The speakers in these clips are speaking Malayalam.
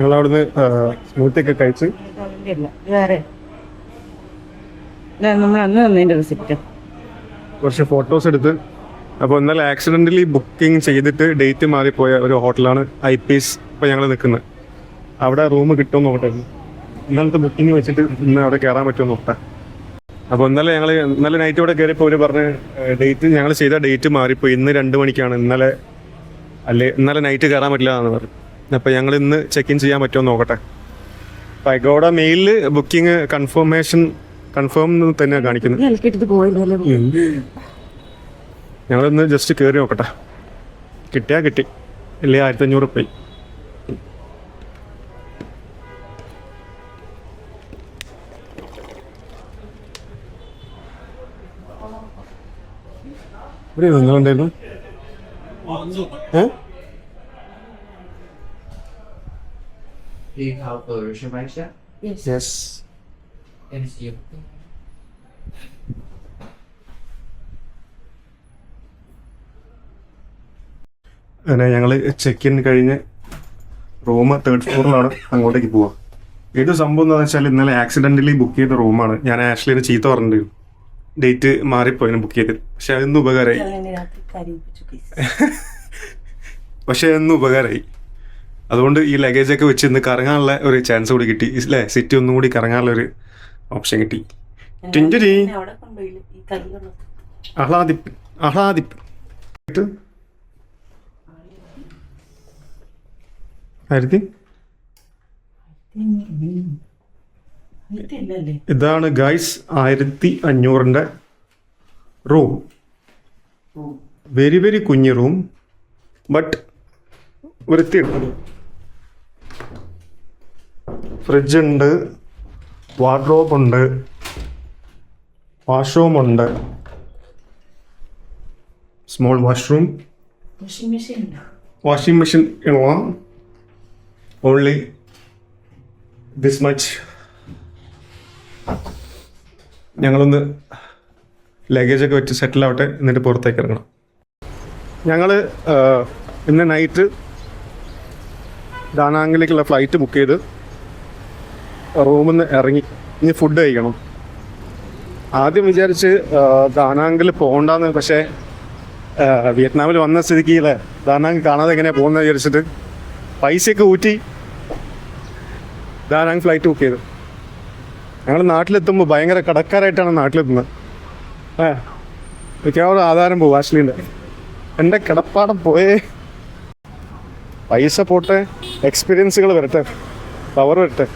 ഞങ്ങളവിടുന്ന് സ്മൂത്തി ഒക്കെ കഴിച്ച് വേറെ നമ്മൾ അന്ന് തന്നതിൻ്റെ റെസിപ്റ്റ് കുറച്ച് ഫോട്ടോസ് എടുത്ത്. അപ്പോൾ ഇന്നലെ ആക്സിഡൻ്റലി ബുക്കിംഗ് ചെയ്തിട്ട് ഡേറ്റ് മാറിപ്പോയ ഒരു ഹോട്ടലാണ് ഐ-പീസ്. ഇപ്പോൾ ഞങ്ങൾ നിൽക്കുന്നത് അവിടെ റൂം കിട്ടുമെന്ന് നോക്കട്ടെ. ഇന്നലത്തെ ബുക്കിംഗ് വെച്ചിട്ട് ഇന്ന് അവിടെ കയറാൻ പറ്റുമെന്ന് നോക്കാം. അപ്പോൾ ഇന്നലെ നൈറ്റ് ഇവിടെ കയറിയപ്പോൾ അവർ പറഞ്ഞ് ഡേറ്റ് ഞങ്ങൾ ചെയ്ത ഡേറ്റ് മാറിപ്പോയി, ഇന്ന് 2 മണിക്കാണ്. ഇന്നലെ നൈറ്റ് കയറാൻ പറ്റില്ല എന്ന് പറഞ്ഞു. അപ്പോൾ ഞങ്ങൾ ഇന്ന് ചെക്ക് ഇൻ ചെയ്യാൻ പറ്റുമോ നോക്കട്ടെ. പൈഗോഡ മെയിലിൽ ബുക്കിംഗ് കൺഫേം തന്നെയാണ് കാണിക്കുന്നത്. ഞങ്ങളിന്ന് ജസ്റ്റ് കയറി നോക്കട്ടെ, കിട്ടിയാൽ കിട്ടി, ഇല്ലേ 1500 റുപ്യ. ഇവിടെ നിങ്ങളുണ്ടായിരുന്നു. Do you have a reservation? Yes. Can you see? അങ്ങനെ ഞങ്ങൾ ചെക്ക് ഇൻ കഴിഞ്ഞ് റൂം 3rd ഫ്ലോറിലാണ്, അങ്ങോട്ടേക്ക് പോവാം. ഏത് സംഭവം എന്താണെന്ന് വെച്ചാൽ ഇന്നലെ ആക്സിഡൻ്റലി ബുക്ക് ചെയ്ത റൂമാണ്. ഞാൻ ആഷ്ലിന് ചീത്ത പറഞ്ഞിരുന്നു, ഡേറ്റ് മാറിപ്പോയിന് ബുക്ക് ചെയ്ത്. പക്ഷെ അതൊന്നും ഉപകാരമായി. അതുകൊണ്ട് ഈ ലഗേജൊക്കെ വെച്ച് ഇന്ന് കറങ്ങാനുള്ള ഒരു ചാൻസ് കൂടി കിട്ടി അല്ലേ? സിറ്റി ഒന്നും കൂടി കറങ്ങാനുള്ള ഒരു ഓപ്ഷൻ കിട്ടി. ആഹ്ലാദിപ്പ് ഇതാണ് ഗൈസ് 1500 റൂം. വെരി വെരി കുഞ്ഞ് റൂം, ബട്ട് വൃത്തിയുണ്ട്. ഫ്രിഡ്ജ് ഉണ്ട്, വാർഡ്രോബ് ഉണ്ട്, വാഷ്റൂം ഉണ്ട്, സ്മോൾ വാഷ്റൂം, വാഷിംഗ് മെഷീൻ ഇടാം. Only this much. ഞങ്ങളൊന്ന് ലഗേജൊക്കെ വെച്ച് സെറ്റിൽ ആവട്ടെ, എന്നിട്ട് പുറത്തേക്ക് ഇറങ്ങണം. ഞങ്ങൾ ഇന്ന് നൈറ്റ് ദാനാങ്ങിലേക്കുള്ള ഫ്ലൈറ്റ് ബുക്ക് ചെയ്ത് റൂമിൽ നിന്ന് ഇറങ്ങി. ഇനി ഫുഡ് കഴിക്കണം. ആദ്യം വിചാരിച്ച് ദാനാങ്കിൽ പോകണ്ടെന്ന്, പക്ഷേ വിയറ്റ്നാമിൽ വന്ന സ്ഥിതിക്ക് അല്ലേ ദാനാങ് കാണാതെ എങ്ങനെയാണ് പോകുന്നത് വിചാരിച്ചിട്ട് പൈസയൊക്കെ ഊറ്റി ദാനാങ് ഫ്ലൈറ്റ് ബുക്ക് ചെയ്തു. ഞങ്ങൾ നാട്ടിലെത്തുമ്പോൾ ഭയങ്കര കടക്കാരായിട്ടാണ് നാട്ടിലെത്തുന്നത്. മിക്കവാറും ആധാരം പോകും ആഷ്ലിൻ്റെ. എൻ്റെ കിടപ്പാടം പോയേ. പൈസ പോട്ടെ, എക്സ്പീരിയൻസുകൾ വരട്ടെ, പവർ വരട്ടെ.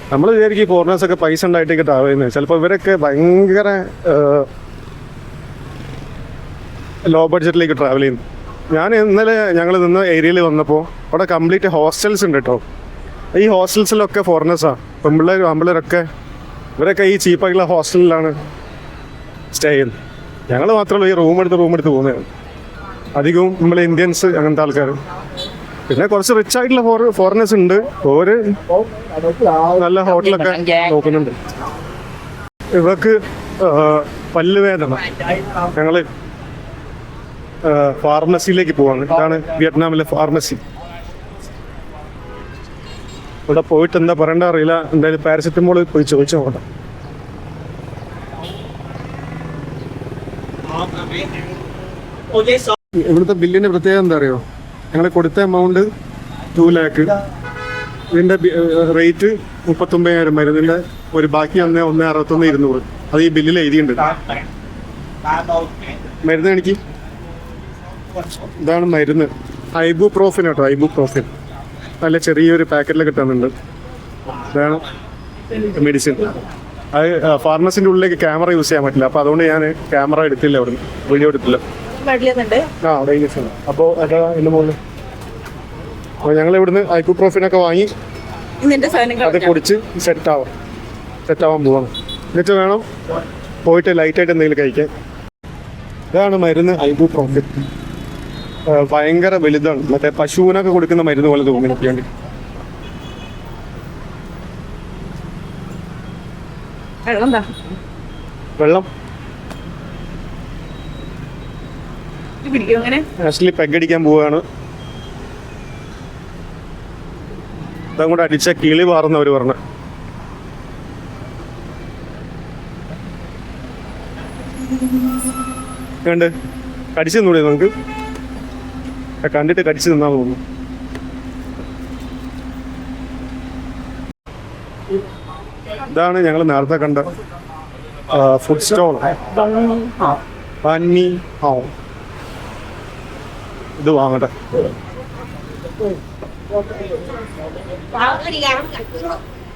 നമ്മൾ വിചാരിക്കും ഫോറിനേഴ്സൊക്കെ പൈസ ഉണ്ടായിട്ടൊക്കെ ട്രാവൽ ചെയ്യുന്നത്. ചിലപ്പോൾ ഇവരൊക്കെ ഭയങ്കര ലോ ബഡ്ജറ്റിലേക്ക് ട്രാവൽ ചെയ്യുന്നു. ഞാൻ ഇന്നലെ ഞങ്ങൾ നിന്ന ഏരിയയിൽ വന്നപ്പോൾ അവിടെ കംപ്ലീറ്റ് ഹോസ്റ്റൽസ് ഉണ്ട് കേട്ടോ. ഈ ഹോസ്റ്റൽസിലൊക്കെ ഫോറിനേഴ്സാണ്, പെൺപിള്ളേരൊക്കെ. ഇവരൊക്കെ ഈ ചീപ്പായിട്ടുള്ള ഹോസ്റ്റലിലാണ് സ്റ്റേ ചെയ്യുന്നത്. ഞങ്ങൾ മാത്രമല്ല ഈ റൂം എടുത്ത് പോകുന്നത്. അധികവും നമ്മൾ ഇന്ത്യൻസ്, അങ്ങനത്തെ ആൾക്കാർ. പിന്നെ കുറച്ച് റിച്ച് ആയിട്ടുള്ള ഫോറിനേഴ്സ് ഉണ്ട്. ഓര് നല്ല ഹോട്ടലൊക്കെ നോക്കുന്നുണ്ട്. ഇവർക്ക് പല്ലുവേദന. ഞങ്ങൾ ഫാർമസിയിലേക്ക് പോവാണ്. ഇതാണ് വിയറ്റ്നാമിലെ ഫാർമസി. ഇവിടെ പോയിട്ട് എന്താ പറയണ്ട അറിയില്ല. എന്തായാലും പാരസെറ്റമോൾ പോയി ചോദിച്ചു നോക്കട്ടെ. ഇവിടുത്തെ ബില്ലിന്റെ പ്രത്യേകത എന്താ അറിയോ? ഞങ്ങൾ കൊടുത്ത എമൗണ്ട് 2 lakh. ഇതിന്റെ റേറ്റ് 39,000 മരുന്നിന്റെ ഒരു ബാക്കി 1,61,200. അത് ഈ ബില്ലിൽ എഴുതിയിട്ടുണ്ട്. മരുന്ന് എനിക്ക് ഇതാണ് മരുന്ന്. ഐബുപ്രോഫിൻ കേട്ടോ, ഐബുപ്രോഫിൻ. നല്ല ചെറിയൊരു പാക്കറ്റിൽ കിട്ടുന്നുണ്ട്. ഇതാണ് മെഡിസിൻ. അത് ഫാർമസിൻ്റെ ഉള്ളിലേക്ക് ക്യാമറ യൂസ് ചെയ്യാൻ പറ്റില്ല. അപ്പോൾ അതുകൊണ്ട് ഞാൻ ക്യാമറ എടുത്തില്ല, അവിടെ വീഡിയോ എടുത്തില്ല. അപ്പോൾ അതാ എൻ്റെ മുകളിൽ. അപ്പോൾ ഞങ്ങൾ ഇവിടുന്ന് ഐബുപ്രോഫിനൊക്കെ വാങ്ങി അത് കുടിച്ച് സെറ്റാവാൻ പോവാണ്. എന്നിട്ട് വേണം പോയിട്ട് ലൈറ്റായിട്ട് എന്തെങ്കിലും കഴിക്കാൻ. ഇതാണ് മരുന്ന് ഐബുപ്രോഫിൻ. ഭയങ്കര വലുതാണ്. മറ്റേ പശുവിനൊക്കെ കൊടുക്കുന്ന മരുന്ന് പോലെ തോന്നി എനിക്ക് വേണ്ടി. വെള്ളം ആക്ച്വലി പെഗ് അടിക്കാൻ പോവുകയാണ്. ഇതങ്ങോട്ട് അടിച്ച കിളി പാറുന്നവർ പറഞ്ഞു. കണ്ട് കടിച്ചു നിന്നൂടെ നമുക്ക്? കണ്ടിട്ട് കടിച്ചു നിന്നാ തോന്നുന്നു. ഇതാണ് ഞങ്ങൾ നേരത്തെ കണ്ട ഫുഡ് സ്റ്റോൾ ബന്നി ഹൗ. ഇത് വാങ്ങട്ടെ.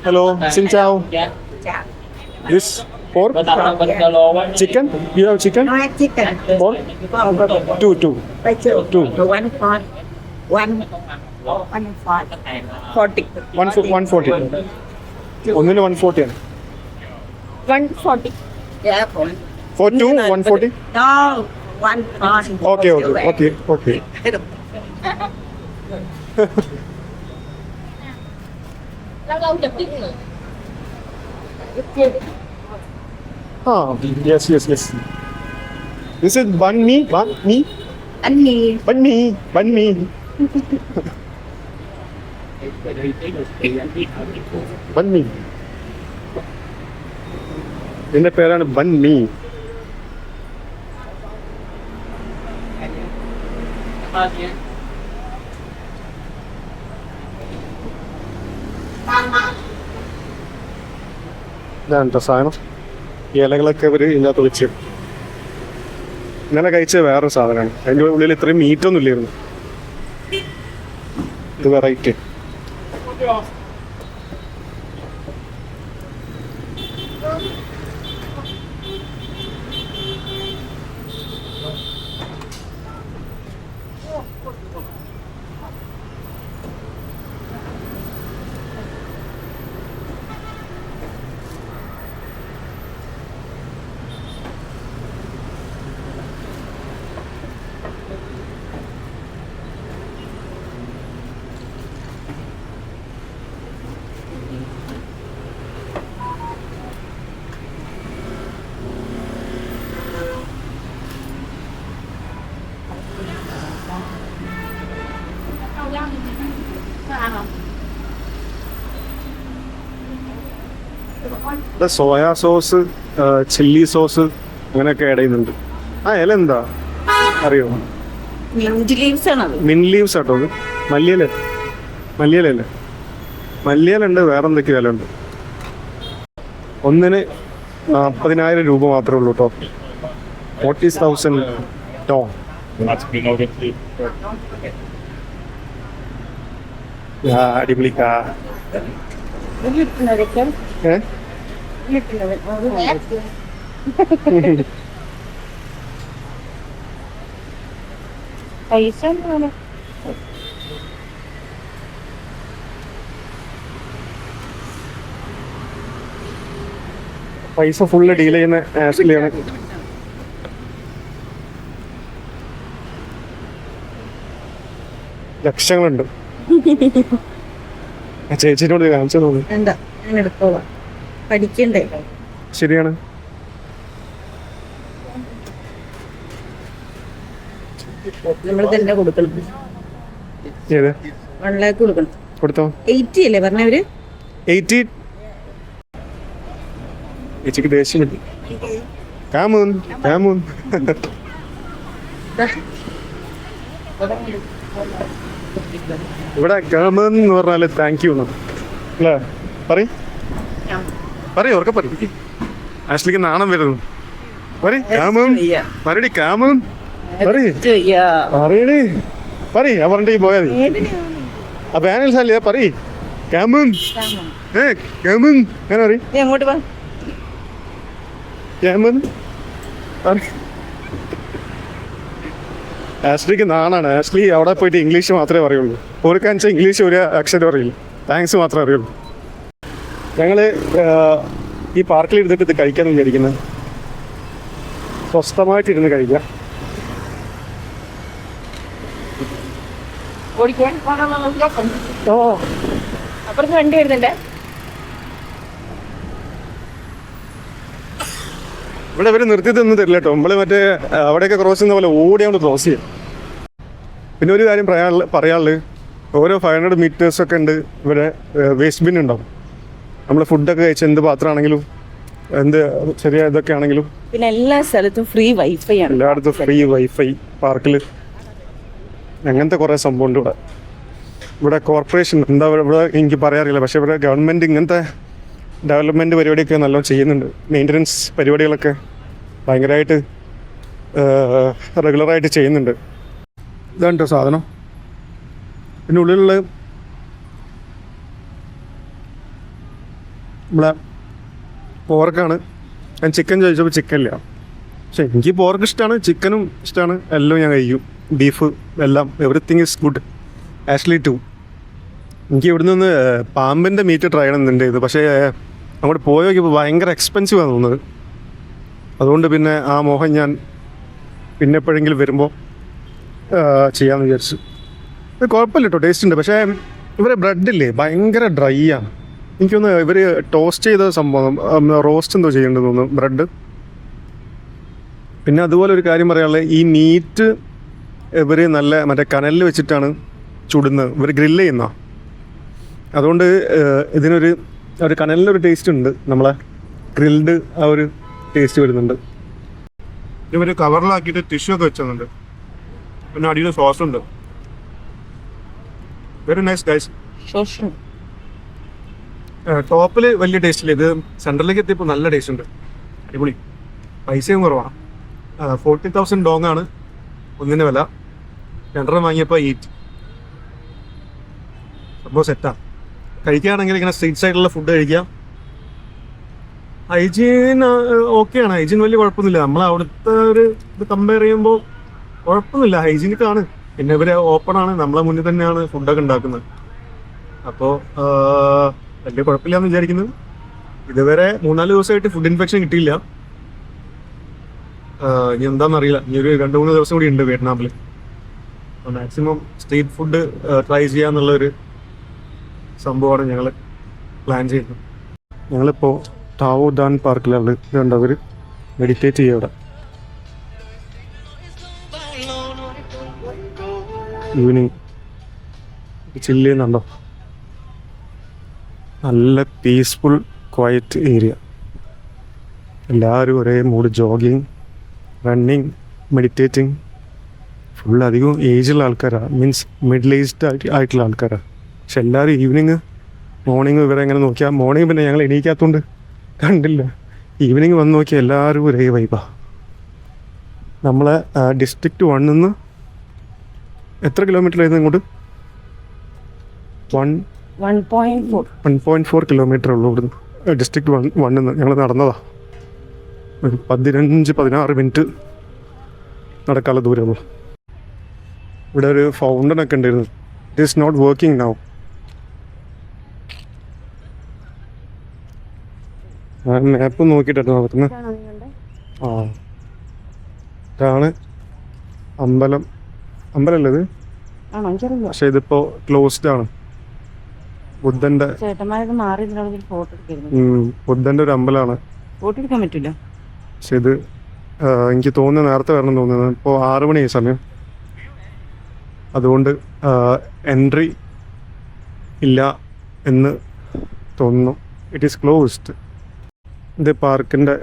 ഹലോ സിൻ ചാവ്. This pork, chicken. You have chicken? No chicken. Pork? Two. Two. 140. 140. ഒന്നിന് 140 ആണ്. 140. Yeah, For two 140. No, 140. Okay. Lâu chụp tiếng nữa. Yes. This is banh mi. Anh Nhi. Banh mi. Bunny. ഇതിന്റെ പേരാണ് ബന്നി. ഇതാണ് സാധനം. ഈ ഇലകളൊക്കെ ഇവർ ഇതിനകത്ത് വെച്ച് ഇന്നലെ കഴിച്ച വേറൊരു സാധനമാണ്. അതിൻ്റെ ഉള്ളിൽ ഇത്രയും മീറ്റൊന്നും ഇല്ലായിരുന്നു. ഇത് വെറൈറ്റി. ഇവിടെ സോയാ സോസ്, ചില്ലി സോസ് അങ്ങനെയൊക്കെ ആഡ് ചെയ്യുന്നുണ്ട്. ആ ഇല എന്താ അറിയോ? മിന്റ് ലീവ്സ് ആണത്. മിൻ ലീവ്സ് ആട്ടോ. അത് മല്ലിയിലല്ലേ? മല്ലിയിലുണ്ട്, വേറെ എന്തൊക്കെ വില ഉണ്ട്. ഒന്നിന് 40,000 രൂപ മാത്രമേ ഉള്ളൂ കേട്ടോ. 40,000 ടോ. അടിപൊളിക്കാ. പൈസ പൈസ ഫുള്ള് ഡീൽ ചെയ്യുന്ന ആഷ്ലിയാണ്. ലക്ഷങ്ങളുണ്ട്. ചേച്ചിനോട് കാണിച്ചു തോന്നി. എന്താ ഞാൻ എടുത്തോളാം, പഠിക്കണ്ടേ? ശരിയാണ്. നമ്മൾ തന്നെ കൊടുക്കണം. ഏത് 1 lakh കൊടുക്കണം. കൊടുത്തോ? 80 അല്ലേ പറഞ്ഞവര്? 80. ചേച്ചിക്ക് ദേഷ്യം കിട്ടി. കാമൂൻ ഇവിടെ കാമൂൻ എന്ന് പറഞ്ഞാല് താങ്ക് യു അല്ലേ? പറയൂ ഓർക്കെ പറയും. ആഷ്ലിക്ക് നാണം വരുന്നു. പറയടി കാമൂൻ പറയടി. പറയ് പറഞ്ഞിട്ട് പോയാ മതി. ആ ബാനൽ സാലിയാ പറയ് കാമൂൻ. കാമൂൻ അങ്ങനെ പറയും. എങ്ങോട്ട് പോ? ആഷ്ലിക്ക് നാണാണ്. ആഷ്ലി അവിടെ പോയിട്ട് ഇംഗ്ലീഷ് മാത്രമേ പറയുള്ളൂ. ഓർക്കാന്ന് വെച്ചാൽ ഇംഗ്ലീഷ് ഒരു അക്ഷരം അറിയില്ല. താങ്ക്സ് മാത്രമേ അറിയുള്ളൂ. ഞങ്ങൾ ഈ പാർക്കിൽ ഇരുന്നിട്ട് ഇത് കഴിക്കാമെന്ന് വിചാരിക്കുന്നത്. സ്വസ്ഥമായിട്ടിരുന്ന് കഴിക്കാം. അപ്പുറത്ത് വണ്ടി വരുന്നുണ്ട്. ഇവിടെ ഇവർ നിർത്തി തന്നു തരില്ല കേട്ടോ. നമ്മള് മറ്റേ അവിടെയൊക്കെ ക്രോസ് ചെയ്യുന്ന പോലെ ഓടിയാണ്ട് ക്രോസ് ചെയ്യും. പിന്നെ ഒരു കാര്യം പറയാനുള്ളത് ഓരോ 500 മീറ്റേഴ്സൊക്കെ ഉണ്ട് ഇവിടെ വേസ്റ്റ് ബിൻ ഉണ്ടാവും. നമ്മൾ ഫുഡൊക്കെ കഴിച്ച് എന്ത് പാത്രമാണെങ്കിലും എന്ത് ചെറിയ ഇതൊക്കെ ആണെങ്കിലും പിന്നെ എല്ലാ സ്ഥലത്തും ഫ്രീ വൈഫൈ ആണ്. എല്ലായിടത്തും ഫ്രീ വൈഫൈ പാർക്കിൽ അങ്ങനത്തെ കുറേ സംഭവമുണ്ട് ഇവിടെ. ഇവിടെ കോർപ്പറേഷൻ എന്താ ഇവിടെ എനിക്ക് പറയാറില്ല, പക്ഷേ ഇവിടെ ഗവൺമെൻറ് ഇങ്ങനത്തെ ഡെവലപ്മെൻറ്റ് പരിപാടിയൊക്കെ നല്ലോണം ചെയ്യുന്നുണ്ട്. മെയിൻ്റനൻസ് പരിപാടികളൊക്കെ ഭയങ്കരമായിട്ട് റെഗുലറായിട്ട് ചെയ്യുന്നുണ്ട്. ഇതാണ് കേട്ടോ സാധനം. പിന്നെ ഉള്ളിലുള്ള നമ്മളെ പോർക്കാണ്. ഞാൻ ചിക്കൻ ചോദിച്ചപ്പോൾ ചിക്കൻ ഇല്ല, പക്ഷെ എനിക്ക് പോർക്ക് ഇഷ്ടമാണ്, ചിക്കനും ഇഷ്ടമാണ്, എല്ലാം ഞാൻ കഴിക്കും. ബീഫ് എല്ലാം everything is good actually too. എനിക്ക് ഇവിടെ നിന്ന് പാമ്പിൻ്റെ മീറ്റ് ട്രൈ ചെയ്യണമെന്നുണ്ട് ഇത്, പക്ഷേ അങ്ങോട്ട് പോയി നോക്കിയപ്പോൾ ഭയങ്കര എക്സ്പെൻസീവാണ് തോന്നുന്നത്. അതുകൊണ്ട് പിന്നെ ആ മോഹം ഞാൻ പിന്നെ എപ്പോഴെങ്കിലും വരുമ്പോൾ ചെയ്യാമെന്ന് വിചാരിച്ചു. ഇത് കുഴപ്പമില്ല കേട്ടോ, ടേസ്റ്റ് ഉണ്ട്. പക്ഷേ ഇവരെ ബ്രെഡില്ലേ ഭയങ്കര ഡ്രൈ ആണ്. എനിക്കൊന്ന് ഇവർ ടോസ്റ്റ് ചെയ്ത സംഭവം റോസ്റ്റ് എന്തോ ചെയ്യേണ്ടത് തോന്നുന്നു ബ്രെഡ്. പിന്നെ അതുപോലെ ഒരു കാര്യം പറയാനുള്ളത്, ഈ മീറ്റ് ഇവർ നല്ല മറ്റേ കനലിൽ വെച്ചിട്ടാണ് ചുടുന്നത്, ഇവർ ഗ്രില്ല് ചെയ്യുന്ന. അതുകൊണ്ട് ഇതിനൊരു ഒരു കനലിലൊരു ടേസ്റ്റ് ഉണ്ട്, നമ്മളെ ഗ്രിൽഡ് ആ ഒരു ടേസ്റ്റ് വരുന്നുണ്ട്. ഇവർ കവറിലാക്കിയിട്ട് ടിഷ്യൂ ഒക്കെ വെച്ചുണ്ട്, പിന്നെ അടിയിൽ സോസ് ഉണ്ട്. Very nice guys. ടോപ്പിൽ വലിയ ടേസ്റ്റ് ഇല്ല, ഇത് സെൻട്രലിലേക്ക് എത്തിയപ്പോൾ നല്ല ടേസ്റ്റ് ഉണ്ട്, അടിപൊളി. പൈസയും കുറവാണ്. 40,000 ഡോങ് ആണ് ഒന്നിൻ്റെ വില. 2 വാങ്ങിയപ്പോൾ 8. സംഭവം സെറ്റാ. കഴിക്കുകയാണെങ്കിൽ ഇങ്ങനെ സ്ട്രീറ്റ് സൈഡിലുള്ള ഫുഡ് കഴിക്കാം. ഹൈജീൻ ഓക്കെയാണ്, ഹൈജീൻ വലിയ കുഴപ്പമൊന്നുമില്ല. നമ്മൾ അവിടുത്തെ ഒരു ഇത് കമ്പയർ ചെയ്യുമ്പോൾ കുഴപ്പമൊന്നുമില്ല, ഹൈജീനിക്കാണ്. പിന്നെ ഇവർ ഓപ്പണാണ്, നമ്മളെ മുന്നിൽ തന്നെയാണ് ഫുഡൊക്കെ ഉണ്ടാക്കുന്നത്. അപ്പോൾ വലിയ കുഴപ്പമില്ല എന്ന് വിചാരിക്കുന്നു. ഇതുവരെ 3-4 ദിവസമായിട്ട് ഫുഡ് ഇൻഫെക്ഷൻ കിട്ടിയില്ല. ഇനി എന്താണെന്നറിയില്ല, ഇനി ഒരു 2-3 ദിവസം കൂടി ഉണ്ട് വിയറ്റ്നാമിൽ. മാക്സിമം സ്ട്രീറ്റ് ഫുഡ് ട്രൈ ചെയ്യാന്നുള്ളൊരു സംഭവമാണ് ഞങ്ങൾ പ്ലാൻ ചെയ്യുന്നത്. ഞങ്ങളിപ്പോൾ ടാവോ ഡാൻ പാർക്കിലാണ്. ഇതുണ്ട് അവർ മെഡിറ്റേറ്റ് ചെയ്യുക ഇവിടെ. ഈവനിങ് ചില്ല് ചെയ്യുന്നുണ്ടോ? നല്ല പീസ്ഫുൾ ക്വയറ്റ് ഏരിയ. എല്ലാവരും ഒരേ mood, jogging, running, meditating. Full അധികം ഏജുള്ള ആൾക്കാരാണ്, മീൻസ് മിഡിൽ ഏജ്ഡ് ആയിട്ടുള്ള ആൾക്കാരാണ്. പക്ഷെ എല്ലാവരും ഈവനിങ് മോർണിംഗ് ഇവരെ എങ്ങനെ നോക്കിയാൽ, മോർണിംഗ് പിന്നെ ഞങ്ങൾ എണീക്കാത്തതുകൊണ്ട് കണ്ടില്ല, ഈവനിങ് വന്ന് നോക്കിയാൽ എല്ലാവരും ഒരേ വൈബാണ്. നമ്മളെ ഡിസ്ട്രിക്റ്റ് 1 നിന്ന് എത്ര കിലോമീറ്റർ ആയിരുന്നു ഇങ്ങോട്ട്? 1.4 കിലോമീറ്റർ ഉള്ളൂ ഇവിടുന്ന്. ഡിസ്ട്രിക്റ്റ് 1 നിന്ന് ഞങ്ങൾ നടന്നതാണ്. ഒരു 15-16 മിനിറ്റ് നടക്കാനുള്ള ദൂരമുള്ളൂ. ഇവിടെ ഒരു ഫൗണ്ടനൊക്കെ ഉണ്ടായിരുന്നു. It is not working now. ഞാൻ മാപ്പ് നോക്കിയിട്ടായിരുന്നു നടക്കുന്നത്. ആ, ഇതാണ് അമ്പലം. അമ്പലമല്ലേ ഇത്? പക്ഷെ ഇതിപ്പോൾ ക്ലോസ്ഡ് ആണ്. ബുദ്ധൻ്റെ ബുദ്ധൻ്റെ ഒരു അമ്പലമാണ്. ഫോട്ടോ എടുക്കാൻ പറ്റില്ല. പക്ഷെ ഇത് എനിക്ക് തോന്നുന്നു നേരത്തെ വരണം തോന്നുന്നത്. ഇപ്പോൾ 6 മണിയായി സമയം, അതുകൊണ്ട് എൻട്രി ഇല്ല എന്ന് തോന്നുന്നു. It is closed. ഇത് പാർക്കിൻ്റെ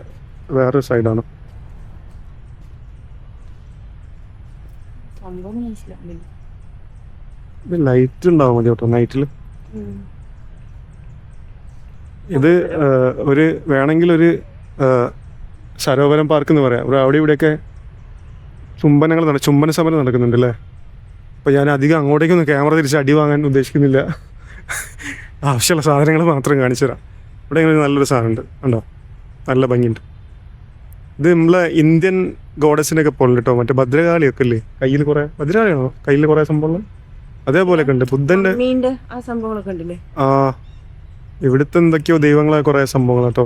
വേറൊരു സൈഡാണ്. ഇത് ലൈറ്റ് ഉണ്ടാവും മതി കേട്ടോ നൈറ്റിൽ. ഇത് ഒരു വേണമെങ്കിൽ ഒരു സരോവരം പാർക്ക് എന്ന് പറയാം. അവിടെ ഇവിടെയൊക്കെ ചുംബന സമരം നടക്കുന്നുണ്ട് അല്ലേ. അപ്പോൾ ഞാൻ അധികം അങ്ങോട്ടേക്കൊന്നും ക്യാമറ തിരിച്ച് അടി വാങ്ങാൻ ഉദ്ദേശിക്കുന്നില്ല. ആവശ്യമുള്ള സാധനങ്ങൾ മാത്രം കാണിച്ചു തരാം. ഇവിടെ ഇങ്ങനെ നല്ലൊരു സാധനമുണ്ട്, കണ്ടോ, നല്ല ഭംഗിയുണ്ട്. ഇത് നമ്മളെ ഇന്ത്യൻ ഗോഡസിനൊക്കെ പോലെ കേട്ടോ. മറ്റേ ഭദ്രകാളിയൊക്കെ ഇല്ലേ, കയ്യിൽ കുറേ, ഭദ്രകാളിയാണോ കയ്യിൽ കുറേ സംഭവങ്ങൾ അതേപോലെയൊക്കെ ഉണ്ട്. ബുദ്ധൻ്റെ ആ സംഭവങ്ങളൊക്കെ ഉണ്ടല്ലേ. ഇവിടുത്തെ എന്തൊക്കെയോ ദൈവങ്ങളെ കുറേ സംഭവങ്ങൾ കേട്ടോ.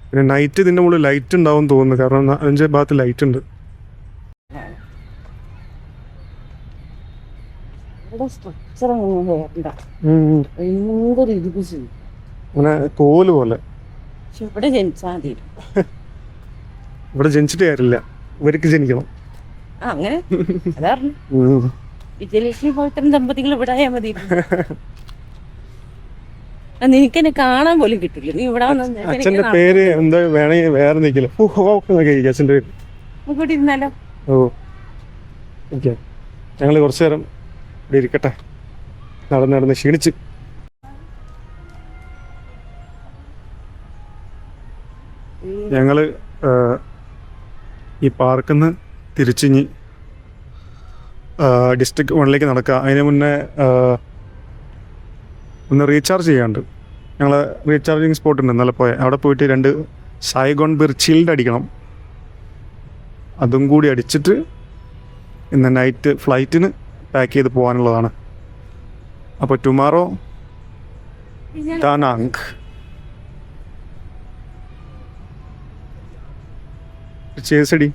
പിന്നെ നൈറ്റ് ഇതിൻ്റെ മുകളിൽ ലൈറ്റ് ഉണ്ടാവും തോന്നുന്നു, കാരണം 5 ഭാഗത്ത് ലൈറ്റ് ഉണ്ട്. അങ്ങനെ കോല് പോലെ. ഇവിടെ ജനിച്ചാൽ മതി. ഇവിടെ ജനിച്ചിട്ട് കാര്യമില്ല, ഇവർക്ക് ജനിക്കണം. അങ്ങനെ വിജയലക്ഷ്മി പോലത്തെ ദമ്പതികൾ ഇവിടെ ആയാൽ മതി. നിനക്ക് എന്നെ കാണാൻ പോലും കിട്ടില്ല. നീ ഇവിടെ അച്ഛൻ്റെ പേര് എന്താ വേണമെങ്കിൽ വേറെ നിൽക്കില്ല. അച്ഛൻ്റെ പേര് കൂടി ഇരുന്നാലോ? ഓ ഓക്കെ, ഞങ്ങൾ കുറച്ച് നേരം ഇവിടെ ഇരിക്കട്ടെ. നടന്ന് ക്ഷീണിച്ച്. ഞങ്ങൾ ഈ പാർക്കിൽ നിന്ന് തിരിച്ചിഞ്ഞ് ഡിസ്ട്രിക്ട് 1ലേക്ക് നടക്കുക. അതിന് മുന്നേ ഒന്ന് റീചാർജ് ചെയ്യാണ്ട്. ഞങ്ങൾ റീചാർജിങ് സ്പോട്ട് ഉണ്ട് ഇന്നലെ പോയ. അവിടെ പോയിട്ട് 2 സൈഗോൺ ബിർ ചിൽഡ് അടിക്കണം. അതും കൂടി അടിച്ചിട്ട് ഇന്ന് നൈറ്റ് ഫ്ലൈറ്റിന് പാക്ക് ചെയ്ത് പോകാനുള്ളതാണ്. അപ്പോൾ ടുമാറോ ദാനാങ്. ചേസടി